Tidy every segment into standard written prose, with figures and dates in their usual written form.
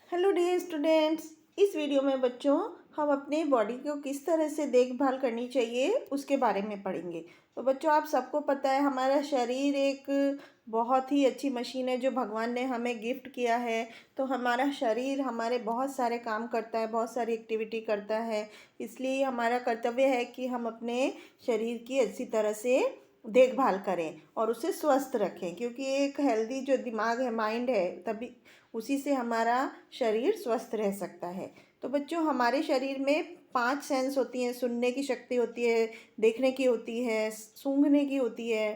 Hello dear students. इस video में बच्चों हम अपने बॉडी को किस तरह से देखभाल करनी चाहिए उसके बारे में पढ़ेंगे। तो बच्चों आप सबको पता है हमारा शरीर एक बहुत ही अच्छी मशीन है जो भगवान ने हमें गिफ्ट किया है। तो हमारा शरीर हमारे बहुत सारे काम करता है, बहुत सारी एक्टिविटी करता है। इसलिए हमारा कर्तव्य है कि हम अपने शरीर की अच्छी तरह से देखभाल करें और उसे स्वस्थ रखें, क्योंकि एक हेल्दी जो दिमाग है, माइंड है, तभी उसी से हमारा शरीर स्वस्थ रह सकता है। तो बच्चों हमारे शरीर में 5 सेंस होती हैं। सुनने की शक्ति होती है, देखने की होती है, सूंघने की होती है,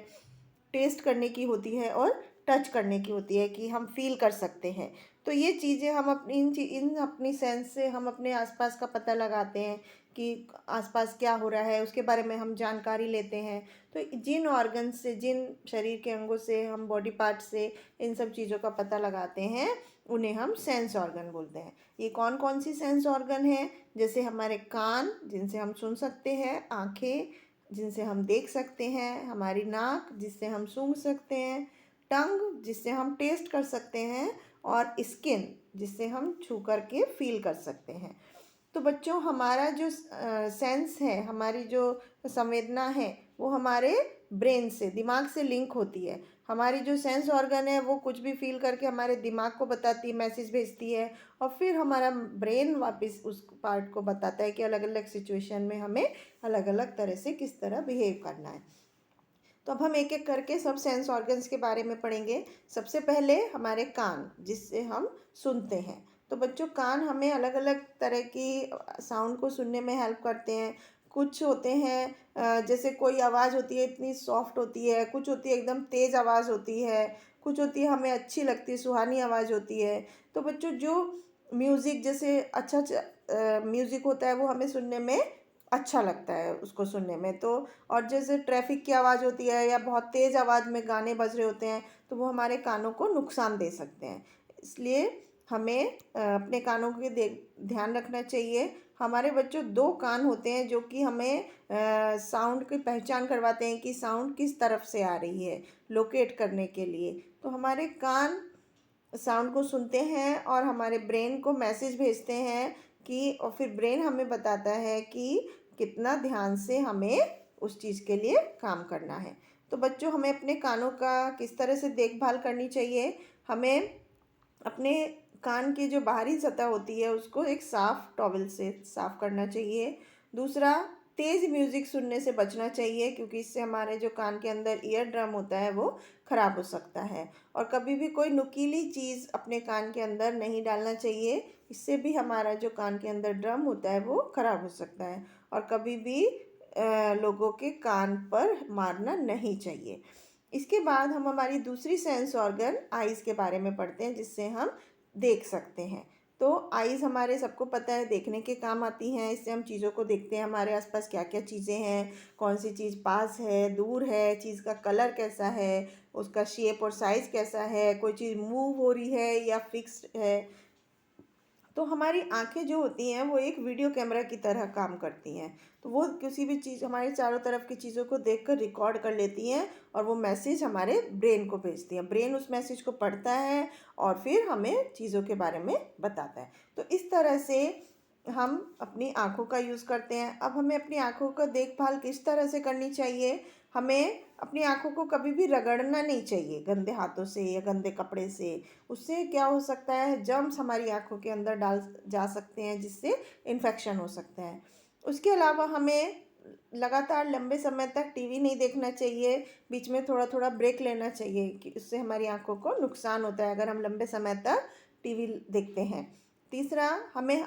टेस्ट करने की होती है और टच करने की होती है कि हम फील कर सकते हैं। तो ये चीज़ें हम अपनी इन अपनी सेंस से हम अपने आसपास का पता लगाते हैं कि आसपास क्या हो रहा है, उसके बारे में हम जानकारी लेते हैं। तो जिन ऑर्गन से, जिन शरीर के अंगों से, हम बॉडी पार्ट से इन सब चीज़ों का पता लगाते हैं उन्हें हम सेंस ऑर्गन बोलते हैं। ये कौन कौन सी सेंस ऑर्गन है? जैसे हमारे कान जिनसे हम सुन सकते हैं, आँखें जिनसे हम देख सकते हैं, हमारी नाक जिससे हम सूंघ सकते हैं, टंग जिससे हम टेस्ट कर सकते हैं और स्किन जिससे हम छू करके फील कर सकते हैं। तो बच्चों हमारा जो सेंस है, हमारी जो संवेदना है, वो हमारे ब्रेन से, दिमाग से लिंक होती है। हमारी जो सेंस ऑर्गन है वो कुछ भी फील करके हमारे दिमाग को बताती है, मैसेज भेजती है, और फिर हमारा ब्रेन वापस उस पार्ट को बताता है कि अलग अलग सिचुएशन में हमें अलग अलग तरह से किस तरह बिहेव करना है। तो अब हम एक एक करके सब सेंस ऑर्गन्स के बारे में पढ़ेंगे। सबसे पहले हमारे कान, जिससे हम सुनते हैं। तो बच्चों कान हमें अलग अलग तरह की साउंड को सुनने में हेल्प करते हैं। कुछ होते हैं जैसे कोई आवाज़ होती है इतनी सॉफ्ट होती है, कुछ होती है एकदम तेज़ आवाज़ होती है, कुछ होती है हमें अच्छी लगती है, सुहानी आवाज़ होती है। तो बच्चों जो म्यूज़िक, जैसे अच्छा म्यूज़िक होता है वो हमें सुनने में अच्छा लगता है, उसको सुनने में। तो और जैसे ट्रैफिक की आवाज़ होती है या बहुत तेज़ आवाज़ में गाने बज रहे होते हैं तो वो हमारे कानों को नुकसान दे सकते हैं। इसलिए हमें अपने कानों के ध्यान रखना चाहिए। हमारे बच्चों 2 कान होते हैं जो कि हमें साउंड की पहचान करवाते हैं कि साउंड किस तरफ से आ रही है, लोकेट करने के लिए। तो हमारे कान साउंड को सुनते हैं और हमारे ब्रेन को मैसेज भेजते हैं कि, और फिर ब्रेन हमें बताता है कि कितना ध्यान से हमें उस चीज़ के लिए काम करना है। तो बच्चों हमें अपने कानों का किस तरह से देखभाल करनी चाहिए? हमें अपने कान की जो बाहरी सतह होती है उसको एक साफ़ टॉवल से साफ़ करना चाहिए। दूसरा, तेज़ म्यूज़िक सुनने से बचना चाहिए, क्योंकि इससे हमारे जो कान के अंदर ईयर ड्रम होता है वो ख़राब हो सकता है। और कभी भी कोई नुकीली चीज़ अपने कान के अंदर नहीं डालना चाहिए, इससे भी हमारा जो कान के अंदर ड्रम होता है वो ख़राब हो सकता है। और कभी भी लोगों के कान पर मारना नहीं चाहिए। इसके बाद हम हमारी दूसरी सेंस ऑर्गन आइज़ के बारे में पढ़ते हैं, जिससे हम देख सकते हैं। तो आइज़ हमारे सबको पता है देखने के काम आती हैं। इससे हम चीज़ों को देखते हैं, हमारे आसपास क्या क्या चीज़ें हैं, कौन सी चीज़ पास है, दूर है, चीज़ का कलर कैसा है, उसका शेप और साइज़ कैसा है, कोई चीज़ मूव हो रही है या फिक्स्ड है। तो हमारी आँखें जो होती हैं वो एक वीडियो कैमरा की तरह काम करती हैं। तो वो किसी भी चीज़, हमारे चारों तरफ की चीज़ों को देखकर रिकॉर्ड कर लेती हैं और वो मैसेज हमारे ब्रेन को भेजती हैं। ब्रेन उस मैसेज को पढ़ता है और फिर हमें चीज़ों के बारे में बताता है। तो इस तरह से हम अपनी आँखों का यूज़ करते हैं। अब हमें अपनी आँखों का देखभाल किस तरह से करनी चाहिए? हमें अपनी आँखों को कभी भी रगड़ना नहीं चाहिए गंदे हाथों से या गंदे कपड़े से। उससे क्या हो सकता है, जर्म्स हमारी आँखों के अंदर डाल जा सकते हैं, जिससे इन्फेक्शन हो सकता है। उसके अलावा हमें लगातार लंबे समय तक टीवी नहीं देखना चाहिए, बीच में थोड़ा थोड़ा ब्रेक लेना चाहिए, कि उससे हमारी आँखों को नुकसान होता है अगर हम लंबे समय तक टीवी देखते हैं। तीसरा, हमें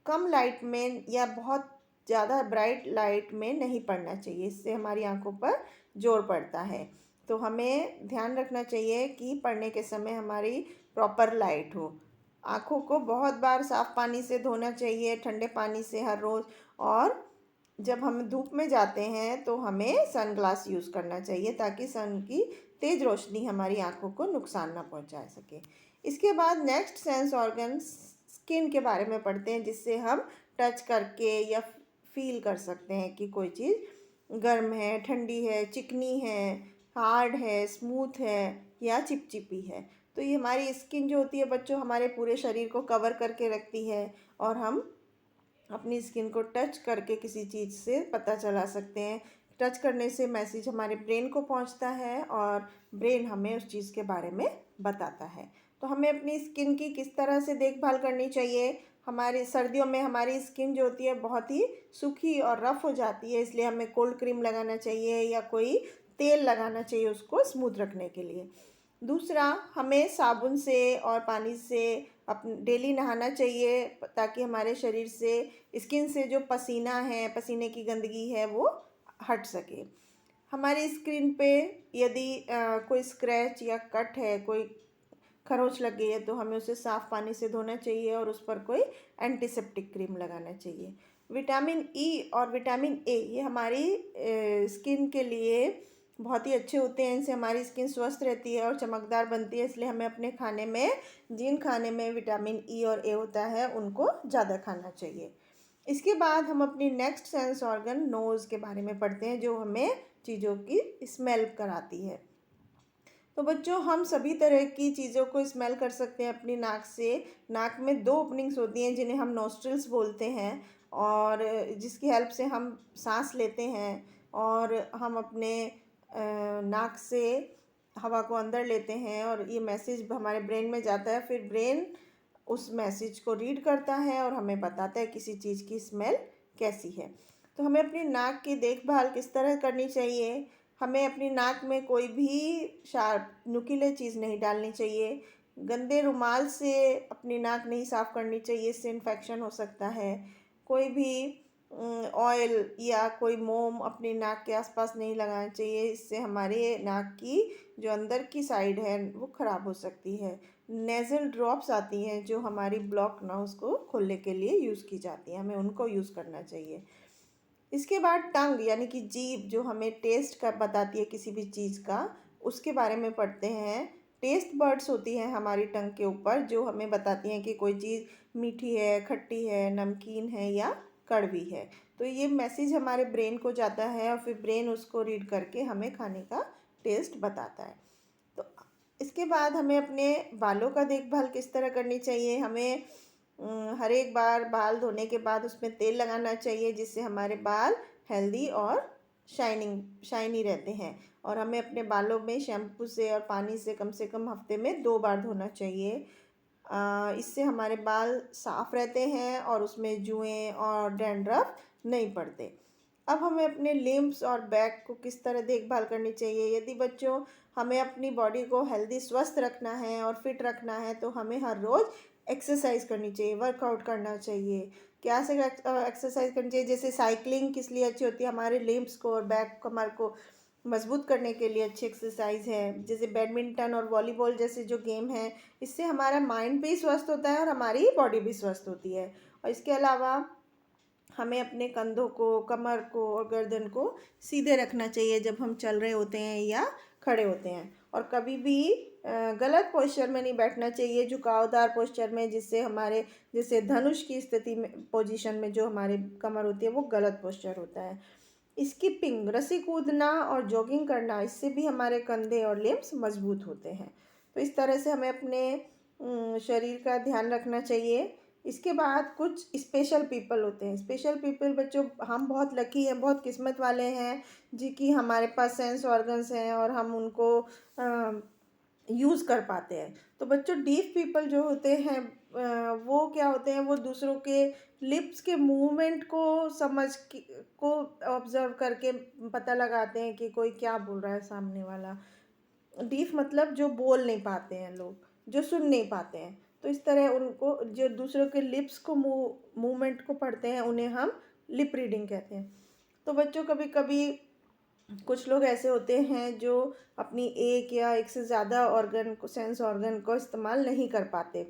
कम लाइट में या बहुत ज़्यादा ब्राइट लाइट में नहीं पढ़ना चाहिए, इससे हमारी आँखों पर जोर पड़ता है। तो हमें ध्यान रखना चाहिए कि पढ़ने के समय हमारी प्रॉपर लाइट हो। आँखों को बहुत बार साफ़ पानी से धोना चाहिए, ठंडे पानी से हर रोज़। और जब हम धूप में जाते हैं तो हमें सन ग्लास यूज़ करना चाहिए, ताकि सन की तेज़ रोशनी हमारी आँखों को नुकसान ना पहुँचा सके। इसके बाद नेक्स्ट सेंस ऑर्गन स्किन के बारे में पढ़ते हैं, जिससे हम टच करके या फील कर सकते हैं कि कोई चीज़ गर्म है, ठंडी है, चिकनी है, हार्ड है, स्मूथ है या चिपचिपी है। तो ये हमारी स्किन जो होती है बच्चों हमारे पूरे शरीर को कवर करके रखती है, और हम अपनी स्किन को टच करके किसी चीज़ से पता चला सकते हैं। टच करने से मैसेज हमारे ब्रेन को पहुंचता है और ब्रेन हमें उस चीज़ के बारे में बताता है। तो हमें अपनी स्किन की किस तरह से देखभाल करनी चाहिए। हमारे सर्दियों में हमारी स्किन जो होती है बहुत ही सूखी और रफ़ हो जाती है, इसलिए हमें कोल्ड क्रीम लगाना चाहिए या कोई तेल लगाना चाहिए उसको स्मूथ रखने के लिए। दूसरा, हमें साबुन से और पानी से डेली नहाना चाहिए, ताकि हमारे शरीर से स्किन से जो पसीना है, पसीने की गंदगी है, वो हट सके। हमारी स्किन पे यदि कोई स्क्रैच या कट है, कोई खरोंच लग गई है, तो हमें उसे साफ़ पानी से धोना चाहिए और उस पर कोई एंटीसेप्टिक क्रीम लगाना चाहिए। विटामिन ई और विटामिन ए ये हमारी स्किन के लिए बहुत ही अच्छे होते हैं। इनसे हमारी स्किन स्वस्थ रहती है और चमकदार बनती है, इसलिए हमें अपने खाने में जिन खाने में विटामिन ई और ए होता है उनको ज़्यादा खाना चाहिए। इसके बाद हम अपनी नेक्स्ट सेंस ऑर्गन नोज़ के बारे में पढ़ते हैं, जो हमें चीज़ों की स्मेल कराती है। तो बच्चों, हम सभी तरह की चीज़ों को स्मेल कर सकते हैं अपनी नाक से। नाक में दो ओपनिंग्स होती हैं जिन्हें हम नोस्ट्रिल्स बोलते हैं, और जिसकी हेल्प से हम सांस लेते हैं और हम अपने नाक से हवा को अंदर लेते हैं, और ये मैसेज हमारे ब्रेन में जाता है। फिर ब्रेन उस मैसेज को रीड करता है और हमें बताता है किसी चीज़ की स्मेल कैसी है। तो हमें अपनी नाक की देखभाल किस तरह करनी चाहिए। हमें अपनी नाक में कोई भी शार्प नुकीले चीज़ नहीं डालनी चाहिए। गंदे रुमाल से अपनी नाक नहीं साफ़ करनी चाहिए, इससे इन्फेक्शन हो सकता है। कोई भी ऑयल या कोई मोम अपनी नाक के आसपास नहीं लगाना चाहिए, इससे हमारे नाक की जो अंदर की साइड है वो ख़राब हो सकती है। नेज़ल ड्रॉप्स आती हैं जो हमारी ब्लॉक नोज़ को खोलने के लिए यूज़ की जाती हैं, हमें उनको यूज़ करना चाहिए। इसके बाद टंग यानी कि जीभ जो हमें टेस्ट कर बताती है किसी भी चीज़ का, उसके बारे में पढ़ते हैं। टेस्ट बर्ड्स होती हैं हमारी टंग के ऊपर, जो हमें बताती हैं कि कोई चीज़ मीठी है, खट्टी है, नमकीन है या कड़वी है। तो ये मैसेज हमारे ब्रेन को जाता है और फिर ब्रेन उसको रीड करके हमें खाने का टेस्ट बताता है। तो इसके बाद हमें अपने बालों का देखभाल किस तरह करनी चाहिए। हमें हर एक बार बाल धोने के बाद उसमें तेल लगाना चाहिए, जिससे हमारे बाल हेल्दी और शाइनी रहते हैं। और हमें अपने बालों में शैम्पू से और पानी से कम हफ्ते में 2 बार धोना चाहिए। इससे हमारे बाल साफ़ रहते हैं और उसमें जुएँ और डैंड्रफ नहीं पड़ते। अब हमें अपने लिम्स और बैक को किस तरह देखभाल करनी चाहिए। यदि बच्चों हमें अपनी बॉडी को हेल्दी स्वस्थ रखना है और फिट रखना है, तो हमें हर रोज़ एक्सरसाइज करनी चाहिए, वर्कआउट करना चाहिए। क्या से एक्सरसाइज करनी चाहिए, जैसे साइकिलिंग किस लिए अच्छी होती है, हमारे लिम्स को और बैक कमर को मजबूत करने के लिए अच्छी एक्सरसाइज है। जैसे बैडमिंटन और वॉलीबॉल जैसे जो गेम है, इससे हमारा माइंड भी स्वस्थ होता है और हमारी बॉडी भी स्वस्थ होती है। और इसके अलावा हमें अपने कंधों को, कमर को और गर्दन को सीधे रखना चाहिए जब हम चल रहे होते हैं या खड़े होते हैं। और कभी भी गलत पोस्चर में नहीं बैठना चाहिए, झुकावदार पोस्चर में, जिससे हमारे जैसे धनुष की स्थिति में पोजीशन में जो हमारी कमर होती है वो गलत पोस्चर होता है। स्किपिंग, रस्सी कूदना और जॉगिंग करना, इससे भी हमारे कंधे और लिम्स मजबूत होते हैं। तो इस तरह से हमें अपने शरीर का ध्यान रखना चाहिए। इसके बाद कुछ स्पेशल पीपल होते हैं। स्पेशल पीपल बच्चों, हम बहुत लकी हैं, बहुत किस्मत वाले हैं जी कि हमारे पास सेंस ऑर्गन्स हैं और हम उनको यूज़ कर पाते हैं। तो बच्चों, डीफ पीपल जो होते हैं वो क्या होते हैं, वो दूसरों के लिप्स के मूवमेंट को को ऑब्जर्व करके पता लगाते हैं कि कोई क्या बोल रहा है सामने वाला। डीफ मतलब जो बोल नहीं पाते हैं लोग, जो सुन नहीं पाते हैं। तो इस तरह उनको जो दूसरों के लिप्स को मूवमेंट को पढ़ते हैं, उन्हें हम लिप रीडिंग कहते हैं। तो बच्चों, कभी कभी कुछ लोग ऐसे होते हैं जो अपनी एक या एक से ज़्यादा ऑर्गन को, सेंस ऑर्गन को इस्तेमाल नहीं कर पाते।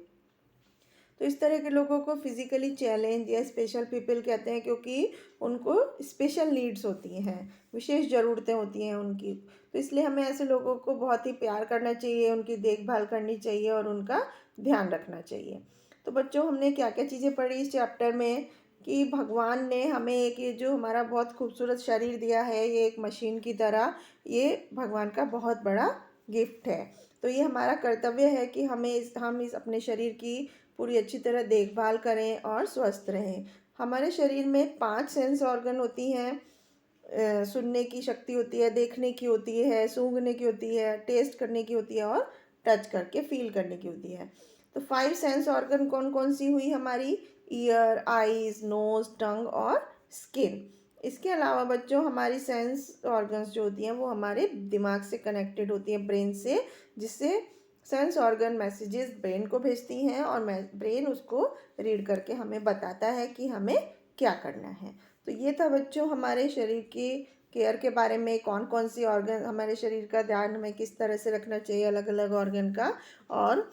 तो इस तरह के लोगों को फिज़िकली चैलेंज या स्पेशल पीपल कहते हैं, क्योंकि उनको स्पेशल नीड्स होती हैं, विशेष ज़रूरतें होती हैं उनकी। तो इसलिए हमें ऐसे लोगों को बहुत ही प्यार करना चाहिए, उनकी देखभाल करनी चाहिए और उनका ध्यान रखना चाहिए। तो बच्चों, हमने क्या क्या चीज़ें पढ़ी इस चैप्टर में, कि भगवान ने हमें एक ये जो हमारा बहुत खूबसूरत शरीर दिया है, ये एक मशीन की तरह, ये भगवान का बहुत बड़ा गिफ्ट है। तो ये हमारा कर्तव्य है कि हम इस अपने शरीर की पूरी अच्छी तरह देखभाल करें और स्वस्थ रहें। हमारे शरीर में 5 सेंस ऑर्गन होती हैं। सुनने की शक्ति होती है, देखने की होती है, सूंघने की होती है, टेस्ट करने की होती है और टच करके फील करने की होती है। तो 5 सेंस ऑर्गन कौन कौन सी हुई हमारी? ईयर, आईज, नोज, टंग और स्किन। इसके अलावा बच्चों हमारी सेंस ऑर्गन्स जो होती हैं वो हमारे दिमाग से कनेक्टेड होती हैं, ब्रेन से, जिससे सेंस ऑर्गन मैसेजेस ब्रेन को भेजती हैं और ब्रेन उसको रीड करके हमें बताता है कि हमें क्या करना है। तो ये था बच्चों हमारे शरीर की केयर के बारे में, कौन कौन सी ऑर्गन हमारे शरीर का ध्यान हमें किस तरह से रखना चाहिए अलग अलग ऑर्गन का, और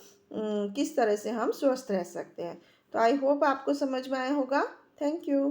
किस तरह से हम स्वस्थ रह सकते हैं। तो आई होप आपको समझ में आया होगा। Thank you.